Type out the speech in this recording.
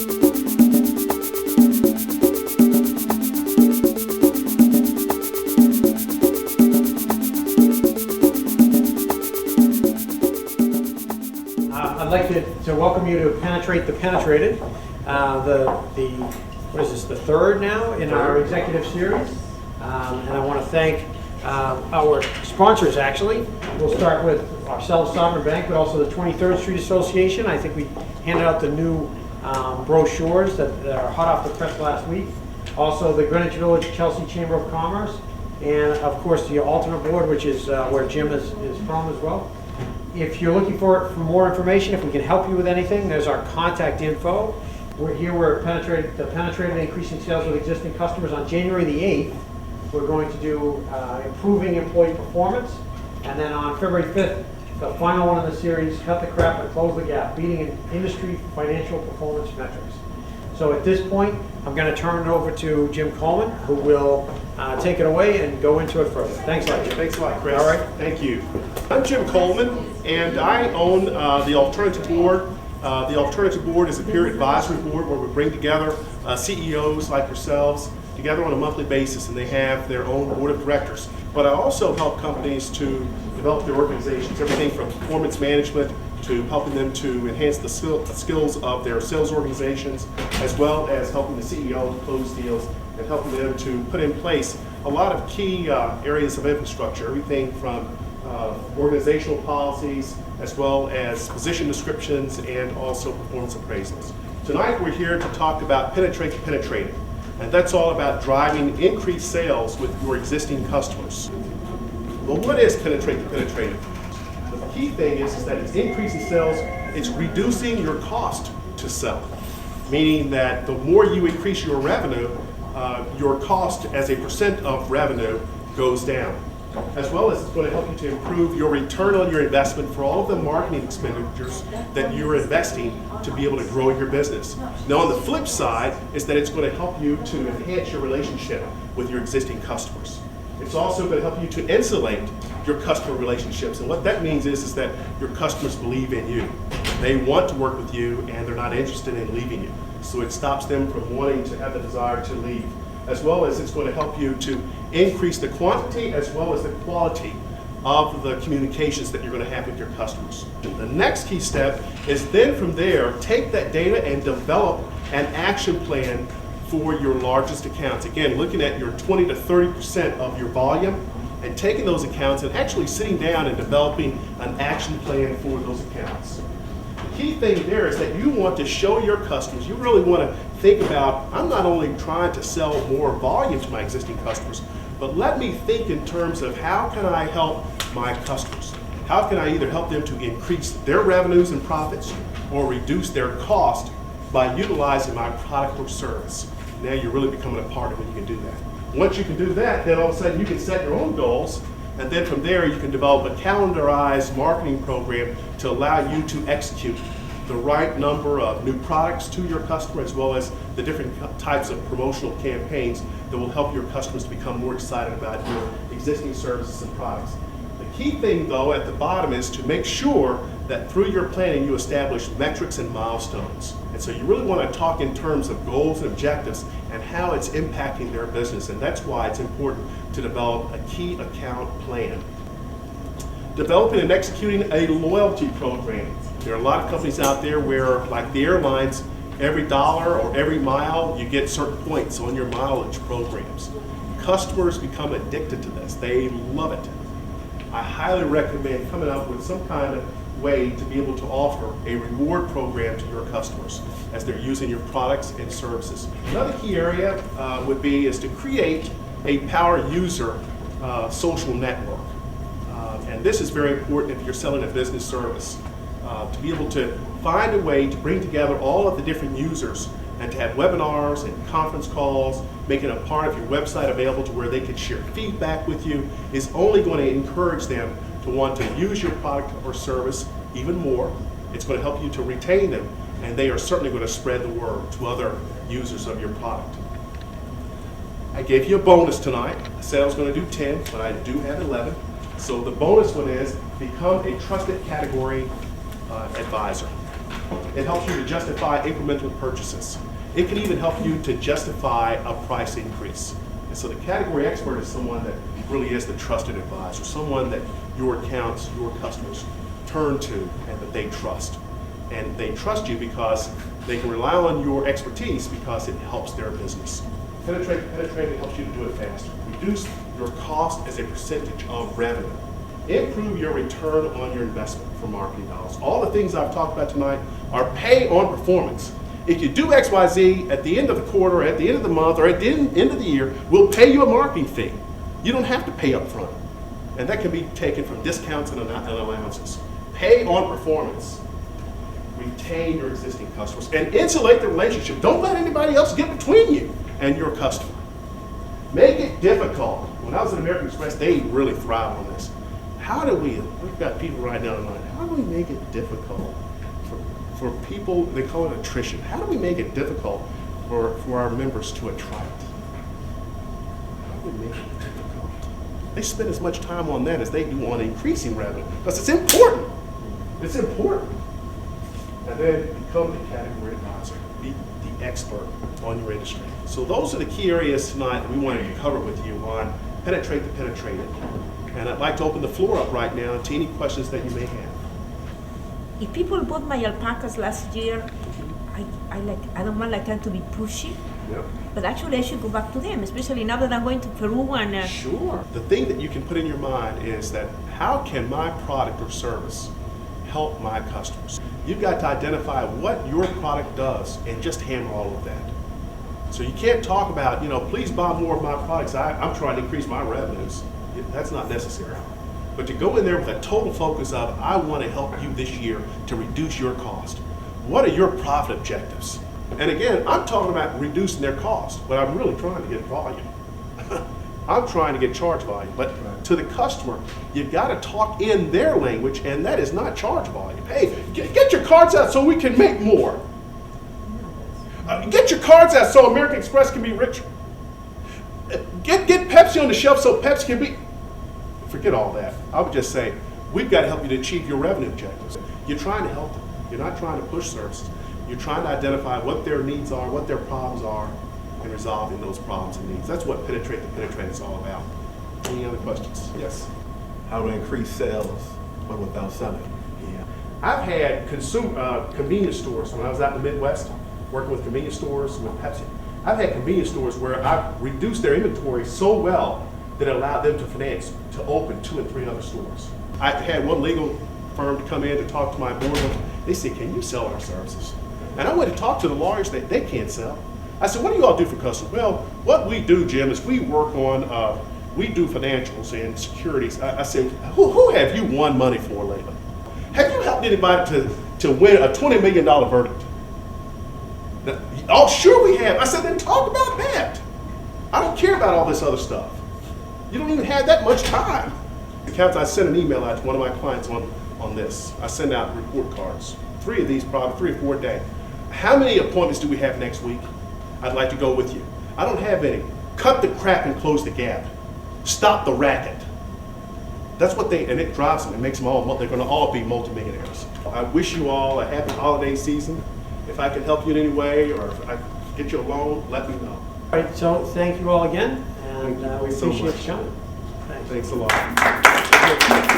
I'd like to welcome you to Penetrate the Penetrated. What is this, the third now in our executive series? And I want to thank our sponsors, actually. We'll start with ourselves, Sovereign Bank, but also the 23rd Street Association. I think we handed out the new brochures that are hot off the press last week. Also the Greenwich Village Chelsea Chamber of Commerce, and of course the alternate board, which is where Jim is from as well. If you're looking for more information, if we can help you with anything, there's our contact info. We're Penetrated Increasing Sales with Existing Customers. On January the 8th, we're going to do Improving Employee Performance. And then on February 5th, the final one in the series, Cut the Crap and Close the Gap, Beating Industry Financial Performance Metrics. So at this point, I'm going to turn it over to Jim Coleman, who will take it away and go into it further. Thanks a lot, Jim. Thanks a lot, Chris. All right. Thank you. I'm Jim Coleman, and I own the Alternative Board. The Alternative Board is a peer advisory board where we bring together CEOs like yourselves together on a monthly basis, and they have their own board of directors. But I also help companies to develop their organizations, everything from performance management to helping them to enhance the skills of their sales organizations, as well as helping the CEO to close deals and helping them to put in place a lot of key areas of infrastructure, everything from organizational policies, as well as position descriptions and also performance appraisals. Tonight we're here to talk about Penetrate the Penetrated, and that's all about driving increased sales with your existing customers. Well, what is Penetrate the Penetrated? The key thing is that it's increasing sales, it's reducing your cost to sell, meaning that the more you increase your revenue, your cost as a percent of revenue goes down. As well as it's going to help you to improve your return on your investment for all of the marketing expenditures that you're investing to be able to grow your business. Now on the flip side is that it's going to help you to enhance your relationship with your existing customers. It's also going to help you to insulate your customer relationships, and what that means is that your customers believe in you. They want to work with you and they're not interested in leaving you. So it stops them from wanting to have the desire to leave. As well as it's going to help you to increase the quantity as well as the quality of the communications that you're going to have with your customers. The next key step is then from there, take that data and develop an action plan for your largest accounts. Again, looking at your 20 to 30% of your volume and taking those accounts and actually sitting down and developing an action plan for those accounts. The key thing there is that you want to show your customers, you really want to think about, I'm not only trying to sell more volume to my existing customers, but let me think in terms of how can I help my customers? How can I either help them to increase their revenues and profits or reduce their cost by utilizing my product or service? Now you're really becoming a partner when you can do that. Once you can do that, then all of a sudden you can set your own goals, and then from there you can develop a calendarized marketing program to allow you to execute the right number of new products to your customer, as well as the different types of promotional campaigns that will help your customers to become more excited about your existing services and products. The key thing though at the bottom is to make sure that through your planning you establish metrics and milestones. And so you really want to talk in terms of goals and objectives and how it's impacting their business, and that's why it's important to develop a key account plan. Developing and executing a loyalty program. There are a lot of companies out there where, like the airlines, every dollar or every mile you get certain points on your mileage programs. Customers become addicted to this. They love it. I highly recommend coming up with some kind of way to be able to offer a reward program to your customers as they're using your products and services. Another key area is to create a power user social network. And this is very important if you're selling a business service. To be able to find a way to bring together all of the different users and to have webinars and conference calls, making a part of your website available to where they can share feedback with you is only going to encourage them to want to use your product or service even more. It's going to help you to retain them, and they are certainly going to spread the word to other users of your product. I gave you a bonus tonight. I said I was going to do 10, but I do have 11. So the bonus one is become a trusted category advisor. It helps you to justify incremental purchases. It can even help you to justify a price increase. And so the category expert is someone that really is the trusted advisor, someone that your accounts, your customers turn to and that they trust. And they trust you because they can rely on your expertise because it helps their business. Penetrate helps you to do it faster. Reduce your cost as a percentage of revenue. Improve your return on your investment for marketing dollars. All the things I've talked about tonight are pay on performance. If you do XYZ at the end of the quarter, at the end of the month, or at the end of the year, we'll pay you a marketing fee. You don't have to pay up front. And that can be taken from discounts and allowances. Pay on performance. Retain your existing customers and insulate the relationship. Don't let anybody else get between you and your customer. Make it difficult. When I was at American Express, they really thrive on this. We've got people right now in mind, how do we make it difficult for people, they call it attrition. How do we make it difficult for our members to attract? How do we make it difficult? They spend as much time on that as they do on increasing revenue because it's important. It's important. And then become the category advisor, be the expert on your industry. So those are the key areas tonight that we wanted to cover with you on Penetrate the Penetrated. And I'd like to open the floor up right now to any questions that you may have. If people bought my alpacas last year, I don't want like them to be pushy, Yep. but actually I should go back to them, especially now that I'm going to Peru and Sure. The thing that you can put in your mind is that how can my product or service help my customers? You've got to identify what your product does and just hammer all of that. So you can't talk about, please buy more of my products. I'm trying to increase my revenues. That's not necessary. But to go in there with a total focus of, I want to help you this year to reduce your cost. What are your profit objectives? And again, I'm talking about reducing their cost, but I'm really trying to get volume. I'm trying to get charge volume. But to the customer, you've got to talk in their language, and that is not charge volume. Hey, get your cards out so we can make more. Get your cards out so American Express can be richer. Get Pepsi on the shelf so Pepsi can be... Forget all that. I would just say, we've got to help you to achieve your revenue objectives. You're trying to help them. You're not trying to push services. You're trying to identify what their needs are, what their problems are, and resolving those problems and needs. That's what Penetrate the Penetrate is all about. Any other questions? Yes. How to increase sales, but without selling. Yeah. I've had convenience stores when I was out in the Midwest, working with convenience stores with Pepsi. I've had convenience stores where I've reduced their inventory so well that it allowed them to finance to open 2 and 3 other stores. I had one legal firm to come in to talk to my board. They said, can you sell our services? And I went to talk to the lawyers that they can't sell. I said, what do you all do for customers? Well, what we do, Jim, is we work on, we do financials and securities. I said, who have you won money for lately? Have you helped anybody to win a $20 million verdict? Oh, sure we have. I said, then talk about that. I don't care about all this other stuff. You don't even have that much time. I sent an email out to one of my clients on this. I send out report cards. 3 of these, probably 3 or 4 a day. How many appointments do we have next week? I'd like to go with you. I don't have any. Cut the crap and close the gap. Stop the racket. That's what and it drives them. It makes them they're going to all be multimillionaires. I wish you all a happy holiday season. If I can help you in any way or if I can get you a loan, let me know. All right, so thank you all again, and we Thank you so appreciate much. you coming. Thanks a lot.